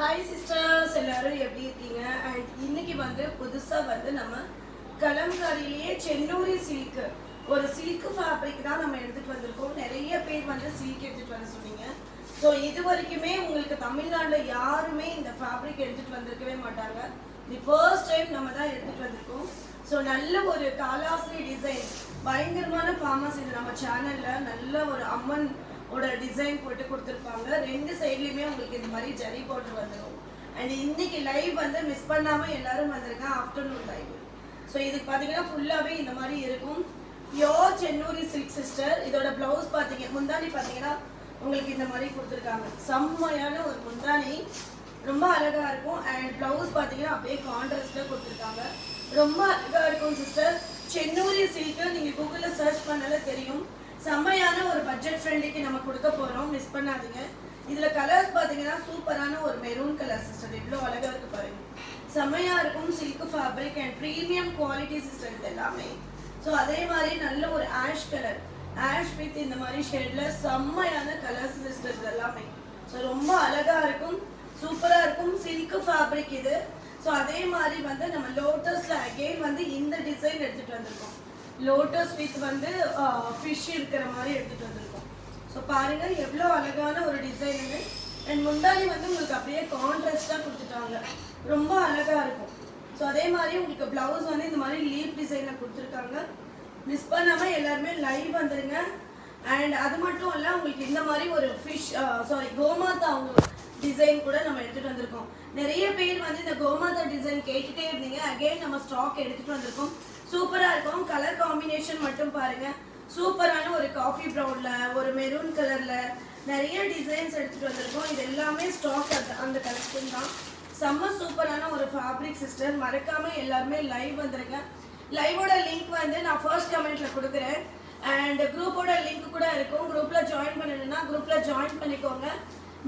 Hi sisters, எல்லாரும் எப்படி இருக்கீங்க? அண்ட் இன்னைக்கு புதுசாக நம்ம கலம்காரிலேயே சென்னூரி சில்க் ஒரு சில்க் ஃபேப்ரிக் தான் நம்ம எடுத்துகிட்டு வந்திருக்கோம். நிறைய பேர் சில்க் எடுத்துகிட்டு வர சொன்னீங்க. ஸோ இது வரைக்குமே உங்களுக்கு தமிழ்நாட்டில் யாருமே இந்த ஃபேப்ரிக் எடுத்துகிட்டு வந்திருக்கவே மாட்டாங்க. தி ஃபர்ஸ்ட் டைம் நம்ம தான் எடுத்துகிட்டு வந்திருக்கோம். ஸோ நல்ல ஒரு காலாஸ்ரீ டிசைன், பயங்கரமான ஃபார்மஸ். இது நம்ம சேனலில் நல்ல ஒரு அம்மன் ஓட டிசைன் போட்டு கொடுத்துருப்பாங்க. ரெண்டு சைட்லையுமே உங்களுக்கு இந்த மாதிரி ஜரி போட்டு வந்துடும். அண்ட் இன்னைக்கு லைவ் மிஸ் பண்ணாமல் எல்லாரும் வந்திருக்கேன், ஆஃப்டர்நூன் லைவ். ஸோ இதுக்கு பார்த்தீங்கன்னா ஃபுல்லாகவே இந்த மாதிரி இருக்கும். Pure Chennuri silk sister. இதோட ப்ளவுஸ் பார்த்தீங்க, முந்தானி பார்த்தீங்கன்னா உங்களுக்கு இந்த மாதிரி கொடுத்துருக்காங்க. செம்மையான ஒரு முந்தானி, ரொம்ப அழகாக இருக்கும். அண்ட் ப்ளவுஸ் பார்த்தீங்கன்னா அப்படியே கான்ட்ராஸ்டில் கொடுத்துருக்காங்க, ரொம்ப அழகாக இருக்கும் சிஸ்டர். சென்னூரி சில்க்கு நீங்கள் கூகுளில் சர்ச் பண்ணாலே தெரியும். செம்மையான ஒரு பட்ஜெட் ஃப்ரெண்ட்லிக்கு நம்ம கொடுக்க போகிறோம், மிஸ் பண்ணாதீங்க. இதில் கலர்ஸ் பார்த்தீங்கன்னா சூப்பரான ஒரு மெரூன் கலர் சிஸ்டர், எவ்வளோ அழகாக இருக்குது பாருங்க. செம்மையாக இருக்கும் silk fabric and premium quality sister இது எல்லாமே. ஸோ அதே மாதிரி நல்ல ஒரு ஆஷ் கலர், ஆஷ் வித் இந்த மாதிரி ஷேடில் செம்மையான கலர்ஸ் சிஸ்டர் இது எல்லாமே. ஸோ ரொம்ப அழகாக இருக்கும், சூப்பராக இருக்கும் சில்க் ஃபேப்ரிக் இது. ஸோ அதே மாதிரி நம்ம லோட்டஸில் அகெயின் இந்த டிசைன் எடுத்துகிட்டு வந்திருக்கோம். லோட்டஸ் வித் ஃபிஷ் இருக்கிற மாதிரி எடுத்துகிட்டு வந்திருக்கோம். ஸோ பாருங்கள் எவ்வளோ அழகான ஒரு டிசைனு. அண்ட் முந்தானி உங்களுக்கு அப்படியே கான்ட்ராஸ்டாக கொடுத்துட்டாங்க, ரொம்ப அழகாக இருக்கும். ஸோ அதே மாதிரி உங்களுக்கு ப்ளவுஸ் இந்த மாதிரி லீஃப் டிசைனில் கொடுத்துருக்காங்க. மிஸ் பண்ணாமல் எல்லாருமே லைவ் வந்துடுங்க. அண்ட் அது மட்டும் இல்லை, உங்களுக்கு இந்த மாதிரி ஒரு ஃபிஷ் கோமாதா அவங்க டிசைன் கூட நம்ம எடுத்துகிட்டு வந்திருக்கோம். நிறைய பேர் இந்த கோமாதா டிசைன் கேட்டுகிட்டே இருந்தீங்க. அகெயின் நம்ம ஸ்டாக் எடுத்துகிட்டு வந்திருக்கோம். சூப்பராக இருக்கும். கலர் காம்பினேஷன் மட்டும் பாருங்கள், சூப்பரான ஒரு காஃபி ப்ரௌனில், ஒரு மெரூன் கலரில் நிறைய டிசைன்ஸ் எடுத்துகிட்டு வந்திருக்கோம். இது எல்லாமே ஸ்டாக் அந்த கலெக்ஷன் தான். செம்ம சூப்பரான ஒரு ஃபேப்ரிக் சிஸ்டர். மறக்காமல் எல்லாருமே லைவ் வந்துருங்க. லைவோட லிங்க் நான் ஃபர்ஸ்ட் கமெண்ட்டில் கொடுக்குறேன். அண்ட் குரூப்போட லிங்க் கூட இருக்கும். குரூப்பில் ஜாயின் பண்ணணுன்னா குரூப்பில் ஜாயின் பண்ணிக்கோங்க.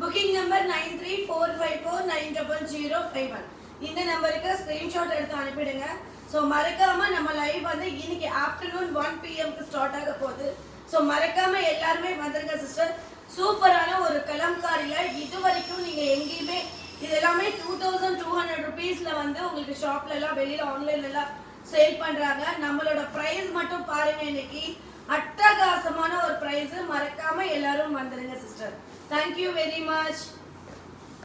Booking number 9345490051. இந்த நம்பருக்கு ஸ்க்ரீன்ஷாட் எடுத்து அனுப்பிடுங்க. ஸோ மறக்காம நம்ம லைவ் இன்னைக்கு ஆஃப்டர்நூன் 1 PM ஸ்டார்ட் ஆக போகுது. ஸோ மறக்காம எல்லாருமே வந்துருங்க சிஸ்டர். சூப்பரான ஒரு கலம்காரியில் இது வரைக்கும் நீங்கள் எங்கேயுமே இது எல்லாமே 2200 ருபீஸில் உங்களுக்கு ஷாப்லலாம் வெளியில் ஆன்லைன்லாம் சேல் பண்ணுறாங்க. நம்மளோட ப்ரைஸ் மட்டும் பாருங்கள், இன்னைக்கு அட்டகாசமான ஒரு ப்ரைஸு. மறக்காம எல்லாரும் வந்துருங்க சிஸ்டர். Thank you very much.